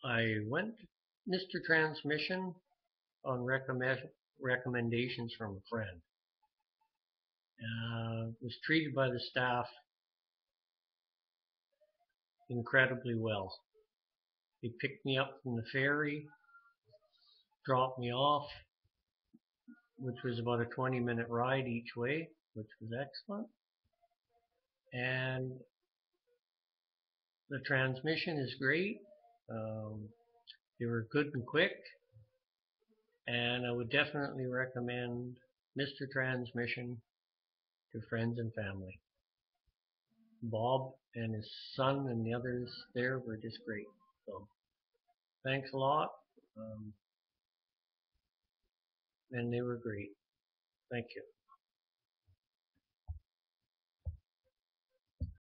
I went Mr. Transmission on recommendations from a friend. Was treated by the staff incredibly well. They picked me up from the ferry, dropped me off, which was about a 20-minute ride each way, which was excellent. And the transmission is great. They were good and quick, and I would definitely recommend Mr. Transmission to friends and family. Bob and his son and the others there were just great. So thanks a lot. And they were great. Thank you.